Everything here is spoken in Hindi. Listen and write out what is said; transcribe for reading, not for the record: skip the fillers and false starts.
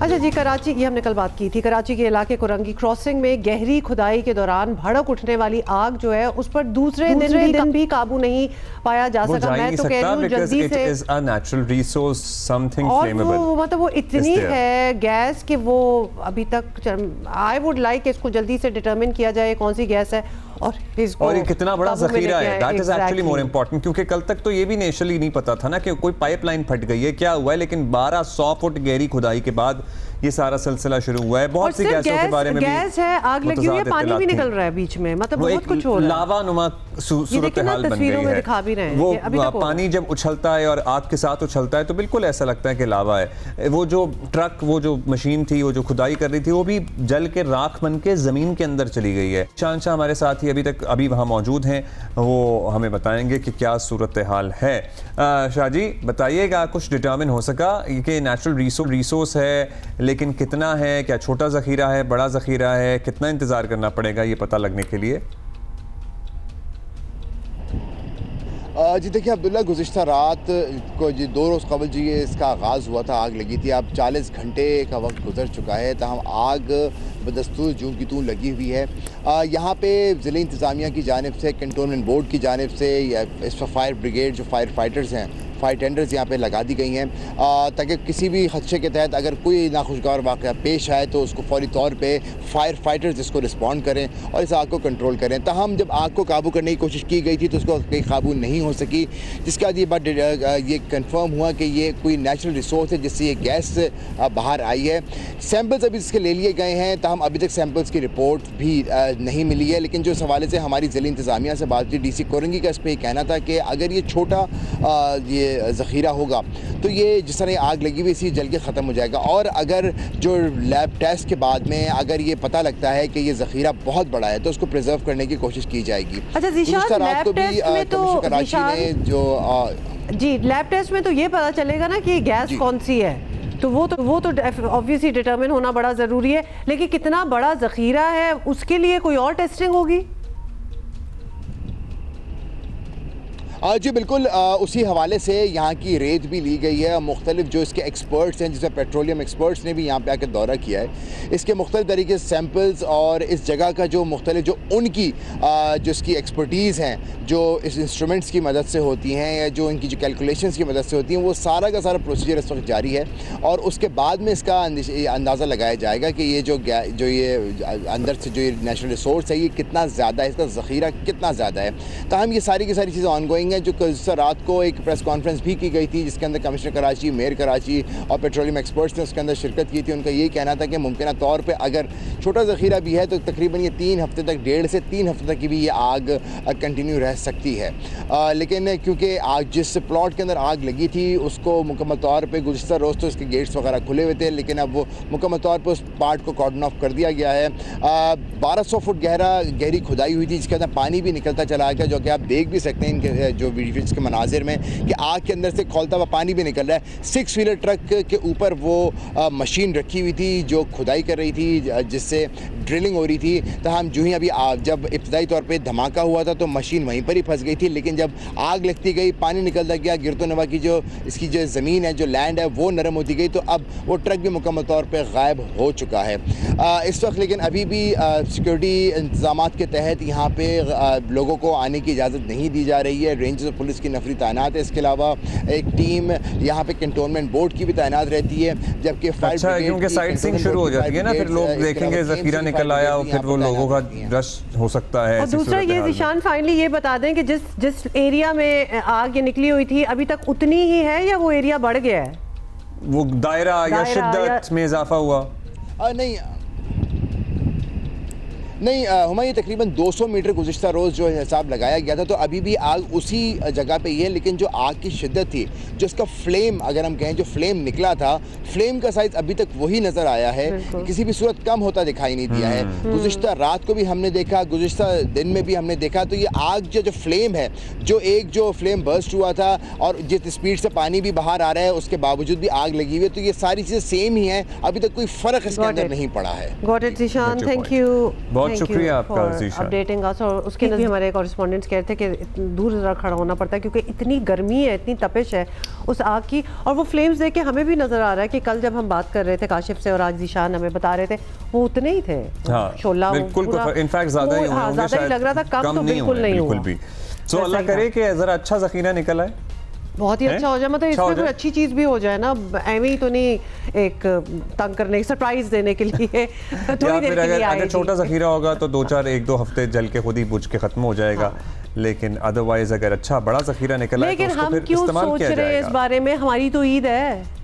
अच्छा जी, कराची की हमने कल बात की थी। कराची के इलाके कोरंगी क्रॉसिंग में गहरी खुदाई के दौरान भड़क उठने वाली आग जो है उस पर दूसरे दिन भी काबू नहीं पाया जा सका। मैं तो कह रही हूँ जल्दी से, और वो मतलब वो इतनी है गैस कि वो अभी तक आई वुड लाइक इसको जल्दी से डिटरमिन किया जाए कौन सी गैस है और ये कितना बड़ा जखीरा है। That is actually more important, क्योंकि कल तक तो ये भी नेशनली नहीं पता था ना कि कोई पाइपलाइन फट गई है, क्या हुआ है, लेकिन 1200 फुट गहरी खुदाई के बाद ये सारा सिलसिला शुरू हुआ है। बहुत सी गैसों के बारे में गैस है, आग लगी हुई है, पानी भी निकल रहा है बीच में, मतलब बहुत कुछ हो रहा है। लावा नुमा सूरत हाल बन गई है। दिखा भी रहे हैं वो पानी जब उछलता है और आग के साथ उछलता है तो बिल्कुल ऐसा लगता है कि लावा है। वो जो ट्रक, वो जो मशीन थी, वो जो खुदाई कर रही थी, वो भी जल के राख बन के जमीन के अंदर चली गई है। शाह हमारे साथ ही अभी वहाँ मौजूद हैं, वो हमें बताएंगे कि क्या सूरत हाल है। शाह जी बताइएगा, कुछ डिटर्मिन हो सका कि नेचुरल रिसोर्स है लेकिन कितना है, क्या छोटा ज़ख़ीरा है, बड़ा ज़ख़ीरा है, कितना इंतज़ार करना पड़ेगा ये पता लगने के लिए? जी देखिए अब्दुल्ला, गुज़िश्ता रात को जी 2 रोज़ कबल जी इसका आगाज़ हुआ था, आग लगी थी। अब 40 घंटे का वक्त गुजर चुका है, तहम आग बदस्तूर जूं की तूं लगी हुई है। यहाँ पे ज़िले इंतज़ामिया की जानिब से, कंटोनमेंट बोर्ड की जानिब से, इस पर फायर ब्रिगेड जो फायर फाइटर्स हैं, फायर टेंडर्स यहाँ पे लगा दी गई हैं ताकि किसी भी खदशे के तहत अगर कोई नाखुशगवार वाक़या पेश आए तो उसको फौरी तौर पे फायर फाइटर्स इसको रिस्पॉन्ड करें और इस आग को कंट्रोल करें। ताहम जब आग को काबू करने की कोशिश की गई थी तो उसको कहीं काबू नहीं हो सकी, जिसके बाद ये बात ये कंफर्म हुआ कि ये कोई नेचुरल रिसोर्स है जिससे ये गैस बाहर आई है। सैम्पल्स अभी इसके ले लिए गए हैं, ताहम अभी तक सैम्पल्स की रिपोर्ट भी नहीं मिली है। लेकिन जो इस हवाले से हमारी ज़िले इंतज़ामिया से बात की, DC कोरंगी का इस पर कहना था कि अगर ये छोटा ये ज़ख़ीरा होगा तो ये जिस तरह आग लगी हुई इसी जल के ख़त्म हो जाएगा, और अगर जो लैब टेस्ट के बाद में अगर ये पता लगता है कि ये ज़ख़ीरा बहुत बड़ा है तो उसको प्रिजर्व करने की कोशिश की जाएगी। अच्छा रात को भी कराची ने जो जी लैब टेस्ट में तो ये पता चलेगा ना कि गैस कौन सी है, तो वो तो ऑब्वियसली डिटरमिन होना बड़ा ज़रूरी है, लेकिन कितना बड़ा ज़ख़ीरा है उसके लिए कोई और टेस्टिंग होगी? जी बिल्कुल, उसी हवाले से यहाँ की रेत भी ली गई है। मुख्तलिफ जो इसके एक्सपर्ट्स हैं, जिसमें पेट्रोलियम एक्सपर्ट्स ने भी यहाँ पे आकर दौरा किया है, इसके मुख्तलिफ तरीके से सैम्पल्स और इस जगह का जो मुख्तलिफ जो उनकी जो इसकी एक्सपर्टीज़ हैं, जो इस इंस्ट्रूमेंट्स की मदद से होती हैं या जो इनकी जो कैलकुलेशंस की मदद से होती हैं, वो सारा का सारा प्रोसीजर इस वक्त जारी है और उसके बाद में इसका अंदाज़ा लगाया जाएगा कि ये जो ये अंदर से जो ये नेचुरल रिसोर्स है ये कितना ज़्यादा है, इसका ज़ख़ीरा कितना ज़्यादा है। ताहम ये सारी की सारी चीज़ें ऑनगोइंग है। जो कल रात को एक प्रेस कॉन्फ्रेंस भी की गई थी जिसके अंदर कमिश्नर कराची, मेयर कराची और पेट्रोलियम एक्सपर्ट्स ने उसके अंदर शिरकत की थी। उनका ये कहना था कि मुमकिन तौर पे अगर छोटा ज़ख़ीरा भी है तो तकरीबन ये 3 हफ्ते तक, 1.5 से 3 हफ्ते तक की भी ये आग कंटिन्यू रह सकती है। लेकिन क्योंकि आग जिस प्लॉट के अंदर आग लगी थी उसको मुकम्मल तौर पर गुज़िश्ता रोज़ तो इसके गेट्स वगैरह खुले हुए थे, लेकिन अब वो मुकम्मल तौर पर उस पार्ट को कॉर्डन ऑफ कर दिया गया है। 1200 फुट गहरी खुदाई हुई थी जिसके अंदर पानी भी निकलता चला गया, जो कि आप देख भी सकते हैं इनके जो वीडियोज़ के मनाजिर में कि आग के अंदर से खौलता हुआ पानी भी निकल रहा है। 6 व्हीलर ट्रक के ऊपर वो मशीन रखी हुई थी जो खुदाई कर रही थी, जिससे ड्रिलिंग हो रही थी। तो हम जो ही अभी जब इब्तदाई तौर पे धमाका हुआ था तो मशीन वहीं पर ही फंस गई थी, लेकिन जब आग लगती गई, पानी निकलता गया, गिरतोनवा की जो इसकी जो ज़मीन है, जो लैंड है, वो नरम होती गई, तो अब वो ट्रक भी मुकम्मल तौर पर गायब हो चुका है इस वक्त। लेकिन अभी भी सिक्योरिटी इंतजाम के तहत यहाँ पे लोगों को आने की इजाज़त नहीं दी जा रही है। रेंजर्स और पुलिस की नफरी तैनात है। इसके अलावा एक टीम यहाँ पे कंटोनमेंट बोर्ड की भी तैनात रहती है, जबकि फायर क्योंकि साइट सीइंग शुरू हो जाती है ना, फिर लोग देखेंगे ज़ख़ीरा निकल आया और फिर वो लोगों का रश हो सकता है। और दूसरा ये ज़ीशान फाइनली ये बता दें कि जिस एरिया में आग ये निकली हुई थी अभी तक उतनी ही है या वो एरिया बढ़ गया है? वो दायरा या शिद्दत में इजाफा हुआ? नहीं हुमायूं, तकरीबन 200 मीटर गुज़िश्ता रोज़ जो हिसाब लगाया गया था, तो अभी भी आग उसी जगह पे ही है, लेकिन जो आग की शिद्दत थी, जो इसका फ्लेम अगर हम कहें, जो फ्लेम निकला था, फ्लेम का साइज़ अभी तक वही नज़र आया है, किसी भी सूरत कम होता दिखाई नहीं दिया है। गुज़िश्ता रात को भी हमने देखा, गुज़िश्ता दिन में भी हमने देखा, तो ये आग जो फ्लेम है, जो फ्लेम बर्स्ट हुआ था और जिस स्पीड से पानी भी बाहर आ रहा है उसके बावजूद भी आग लगी हुई है, तो ये सारी चीज़ें सेम ही हैं, अभी तक कोई फ़र्क इसके अंदर नहीं पड़ा है। Got it Zeeshan, thank you. बहुत शुक्रिया आपका अपडेटिंग अस। और उसके अंदर भी हमारे कॉरेस्पॉन्डेंट्स कह रहे थे कि दूर जरा खड़ा होना पड़ता है क्योंकि इतनी गर्मी है, इतनी तपिश है उस आग की। और वो फ्लेम्स देख के हमें भी नजर आ रहा है कि कल जब हम बात कर रहे थे काशिफ से और आज जीशान हमें बता रहे थे वो उतने ही थे। शोला बिल्कुल इनफैक्ट ज्यादा ही लग रहा था, कम तो बिल्कुल नहीं हुआ। तो अल्लाह करे कि जरा अच्छा जखीरा निकल आए, बहुत ही अच्छा हो जाए। मतलब इसमें कोई अच्छी चीज भी हो जाए ना, एवं ही तो नहीं एक तंग करने, सरप्राइज देने के लिए थोड़ी देर के लिए अगर छोटा जखीरा होगा तो 1-2 हफ्ते जल के खुद ही बुझ के खत्म हो जाएगा। लेकिन अदरवाइज अगर अच्छा बड़ा जखीरा निकला है तो उसको फिर इस्तेमाल किया जाएगा। लेकिन हम क्यों सोच रहे हैं इस बारे में, हमारी तो ईद है।